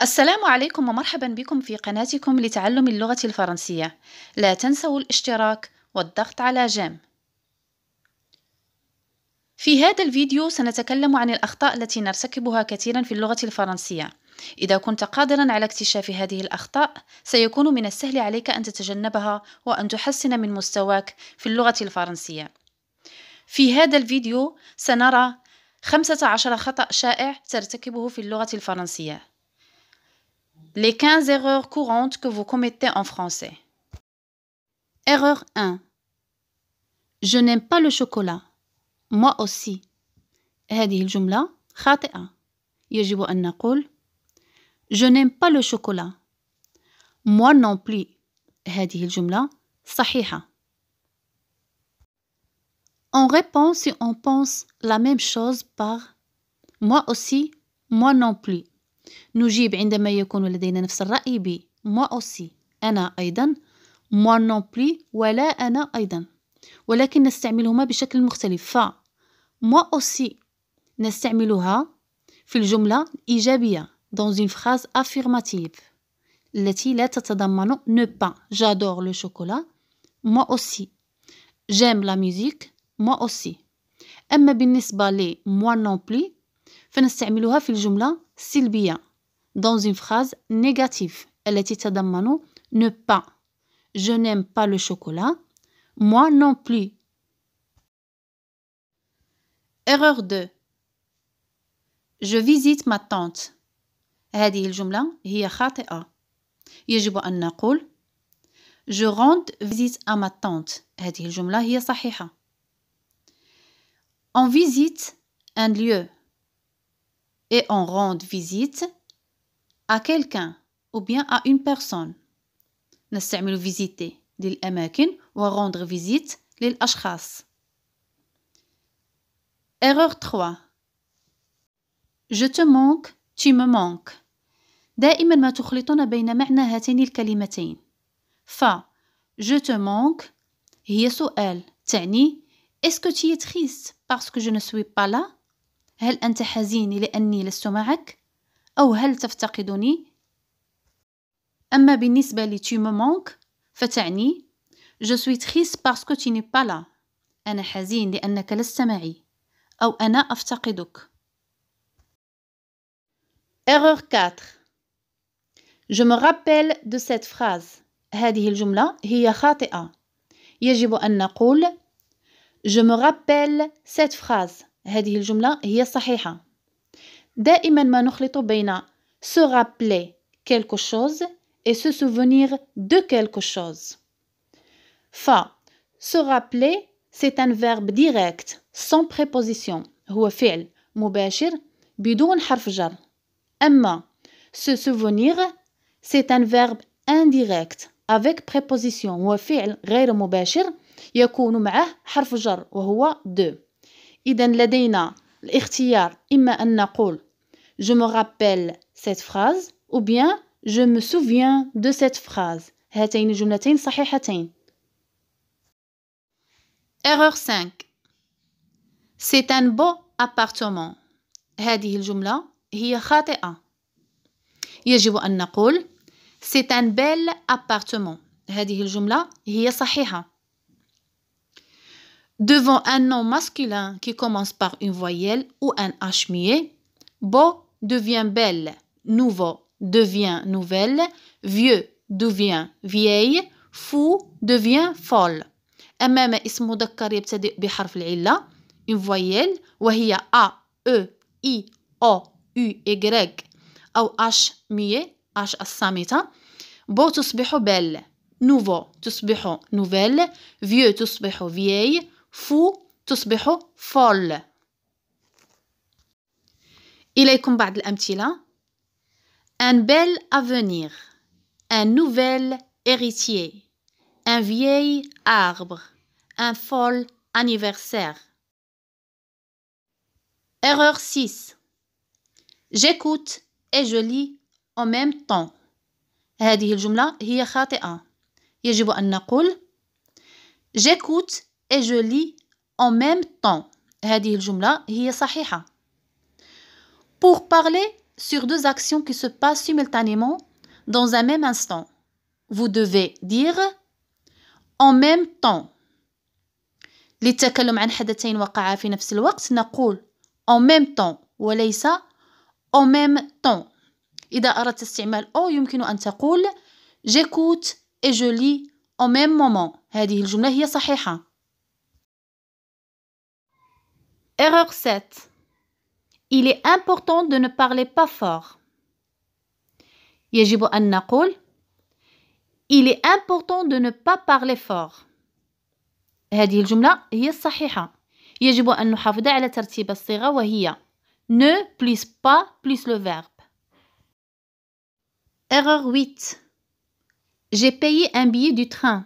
السلام عليكم ومرحبا بكم في قناتكم لتعلم اللغة الفرنسية. لا تنسوا الاشتراك والضغط على جيم. في هذا الفيديو سنتكلم عن الأخطاء التي نرتكبها كثيرا في اللغة الفرنسية. إذا كنت قادرا على اكتشاف هذه الأخطاء سيكون من السهل عليك أن تتجنبها وأن تحسن من مستواك في اللغة الفرنسية. في هذا الفيديو سنرى 15 خطأ شائع ترتكبه في اللغة الفرنسية. Les 15 erreurs courantes que vous commettez en français. Erreur 1. Je n'aime pas le chocolat. Moi aussi. هذه الجملة خاطئة. يجب أن نقول Je n'aime pas le chocolat. Moi non plus. هذه الجملة صحيحة. On répond si on pense la même chose par moi aussi, moi non plus. نجيب عندما يكون لدينا نفس الرأي ب moi aussi أنا أيضا moi non plus ولا أنا أيضا، ولكن نستعملهما بشكل مختلف. ف moi aussi نستعملها في الجملة الإيجابية dans une phrase affirmative التي لا تتضمن ne pas. J'adore le chocolat. moi aussi. J'aime la musique. moi aussi. أما بالنسبة ل moi non plus فنستعملها في الجملة السلبية dans une phrase négative التي تتضمن ne pas. Je n'aime pas le chocolat. moi non plus. Erreur 2. Je visite ma tante. هذه الجملة هي خاطئة. يجب أن نقول Je rends visite à ma tante. هذه الجملة هي صحيحة. On visite un lieu et on rend visite à quelqu'un ou bien à une personne. نستعمل visiter للأماكن و rendre visite للأشخاص. Erreur 3. Je te manque, tu me manques. دائما ما تخلطون بين معنى هاتين الكلمتين. ف je te manque هي سؤال تعني Est-ce que tu es triste parce que je ne suis pas là؟ هل أنت حزين لأني لست معك؟ أو هل تفتقدني؟ أما بالنسبة ل tu me manques فتعني Je suis triste parce que tu n'es pas là. أنا حزين لأنك لست معي. أو أنا أفتقدك. Erreur 4. Je me rappelle de cette phrase. هذه الجملة هي خاطئة. يجب أن نقول Je me rappelle cette phrase. هذه الجملة هي صحيحة. دائما ما نخلط بين se rappeler quelque chose et se souvenir de quelque chose. Se rappeler, c'est un verbe direct, sans préposition. هو فعل مباشر بدون حرف جر. أما se souvenir, c'est un verbe indirect, avec préposition. هو فعل غير مباشر يكون معه حرف جر وهو de. إذا لدينا الاختيار إما أن نقول Je me rappelle cette phrase ou bien Je me souviens de cette phrase. هاتين الجملتين صحيحتين. Erreur 5. C'est un beau appartement. هذه الجملة هي خاطئة. يجب أن نقول C'est un bel appartement. هذه الجملة هي صحيحة. Devant un nom masculin qui commence par une voyelle ou un H muet, beau devient belle, nouveau devient nouvelle, vieux devient vieille, fou devient folle. أمام اسم مذكر يبتدئ بحرف العلة une voyelle وهي A, E, I, O, U, Y أو H muet H الصامتة. beau تصبح belle, nouveau تصبح nouvelle, vieux تصبح vieille, fou تصبح folle. إليكم بعض الأمثلة. Un bel avenir. Un nouvel héritier. Un vieil arbre. Un fol anniversaire. Erreur 6. J'écoute et je lis en même temps. هذه الجملة هي خاطئة. يجب أن نقول J'écoute et je lis en même temps. هذه الجملة هي صحيحة. Pour parler sur deux actions qui se passent simultanément dans un même instant. Vous devez dire en même temps. للتكلم عن حدثين وقعا في نفس الوقت نقول en même temps وليس en même temps. إذا أردت استعمال أو يمكن أن تقول j'écoute et je lis en même moment. هذه الجملة هي صحيحة. Erreur 7. Il est important de ne parler pas fort. يجب أن نقول il est important de ne pas parler fort. هذه الجملة هي الصحيحة. يجب أن نحافظ على ترتيب الصيغة وهي ne plus pas plus le verbe. Erreur 8. J'ai payé un billet du train.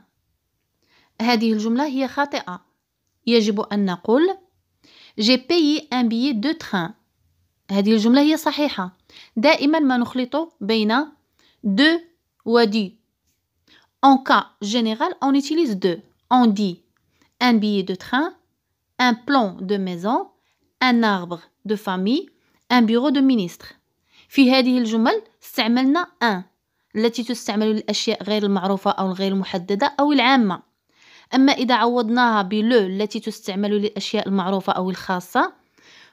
هذه الجملة هي خاطئة. يجب أن نقول j'ai payé un billet de train. هذه الجملة هي صحيحة. دائما ما نخلط بين de و du. En cas général, on utilise de. On dit un billet de train, un plan de maison, un arbre de famille, un bureau de ministre. في هذه الجمل استعملنا un التي تستعمل للأشياء غير المعروفة أو الغير المحددة أو العامة. أما إذا عوضناها بلو التي تستعمل للأشياء المعروفة أو الخاصة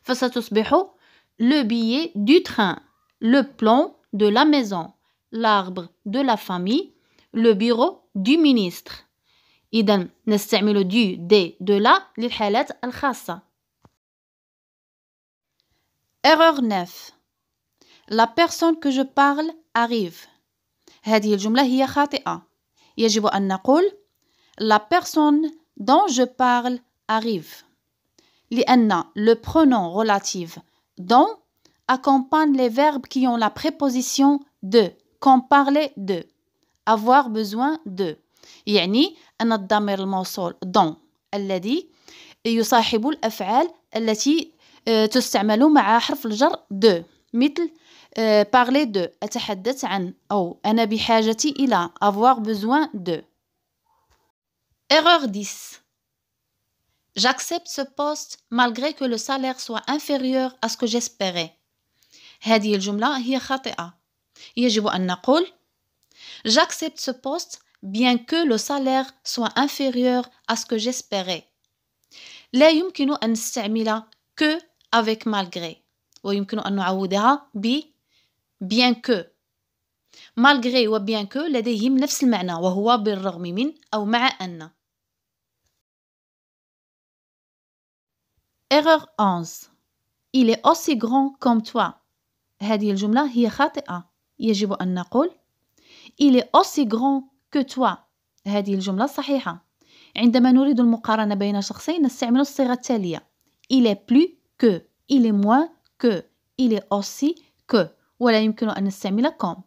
فستصبح le billet du train, le plan de la maison, l'arbre de la famille, le bureau du ministre. إذن نستعمل du, des, de la للحالات الخاصة. Erreur 9. La personne que je parle arrive. هذه الجملة هي خاطئة. يجب أن نقول la personne dont je parle arrive. لأن le pronom relatif dont accompagne les verbes qui ont la préposition de, comme parler de, avoir besoin de. يعني أن الضمير الموصول dont الذي يصاحب الأفعال التي تستعمل مع حرف الجر de مثل parler de أتحدث عن أو أنا بحاجة إلى avoir besoin de. Erreur 10. J'accepte ce poste malgré que le salaire soit inférieur à ce que j'espérais. هذه الجملة هي خاطئة. يجب أن نقول J'accepte ce poste bien que le salaire soit inférieur à ce que j'espérais. لا يمكن أن نستعمل que avec malgré ويمكن أن نعوضها ب bien que. malgré و bien que لديهم نفس المعنى وهو بالرغم من أو مع أن. Erreur 11. Il est aussi grand comme toi. هذه الجملة هي خاطئة. يجب أن نقول Il est aussi grand que toi. هذه الجملة صحيحة. عندما نريد المقارنة بين شخصين نستعمل الصيغة التالية. Il est plus que. Il est moins que. Il est aussi que. ولا يمكن أن نستعمل comme.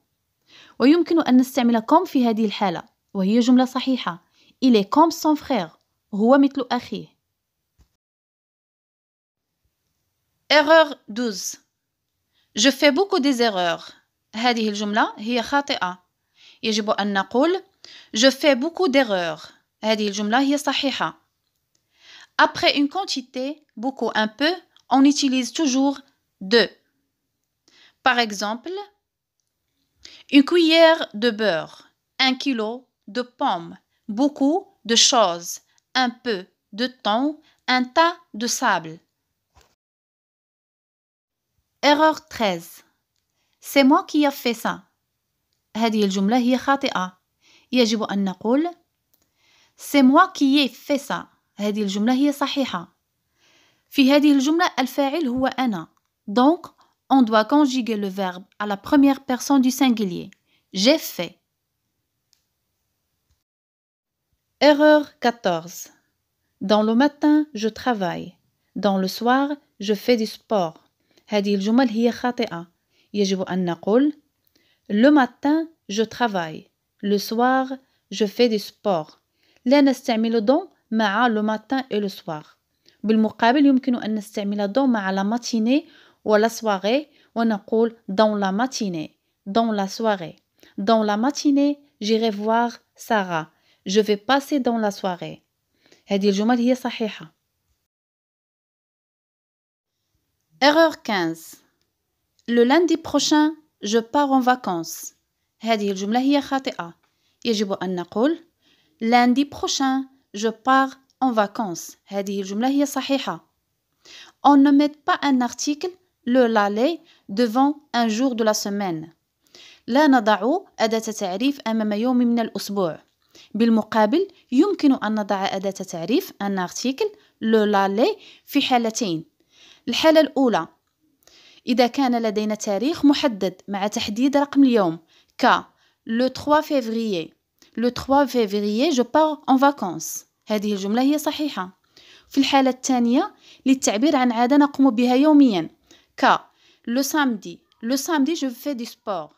ويمكن أن نستعمل comme في هذه الحالة وهي جملة صحيحة. Il est comme son frère. هو مثل أخيه. Erreur 12. Je fais beaucoup des erreurs. هذه الجملة هي خاطئة. يجب أن نقول Je fais beaucoup d'erreurs. هذه الجملة هي صحيحة. Après une quantité, beaucoup, un peu, on utilise toujours de. Par exemple, une cuillère de beurre, 1 kilo de pommes, beaucoup de choses, un peu de temps, un tas de sable. Erreur 13. C'est moi qui ai fait ça. هذه الجملة هي خاطئة. يجب أن نقول C'est moi qui ai fait ça. هذه الجملة هي صحيحة. في هذه الجملة الفاعل هو أنا. Donc, on doit conjuguer le verbe à la première personne du singulier. J'ai fait. Erreur 14. Dans le matin, je travaille. Dans le soir, je fais du sport. هذه الجمل هي خاطئة. يجب أن نقول Le matin, je travaille. Le soir, je fais du sport. لا نستعمل don مع le matin et le soir. بالمقابل يمكن أن نستعمل don مع la matinée و la soirée ونقول dans la matinée, dans la soirée. Dans la matinée, j'irai voir Sarah. Je vais passer dans la soirée. هذه الجمل هي صحيحة. Erreur 15. Le lundi prochain je pars en vacances. هذه الجملة هي خاطئة. يجب أن نقول lundi prochain je pars en vacances. هذه الجملة هي صحيحة. On ne met pas un article le l'aller devant un jour de la semaine. لا نضع أداة تعريف أمام يوم من الأسبوع. بالمقابل يمكن أن نضع أداة تعريف un article le l'aller في حالتين. الحالة الأولى إذا كان لدينا تاريخ محدد مع تحديد رقم اليوم ك le 3 février. Le 3 février je pars en vacances. هذه الجملة هي صحيحة. في الحالة الثانية للتعبير عن عادة نقوم بها يوميا ك le samedi je fais du sport.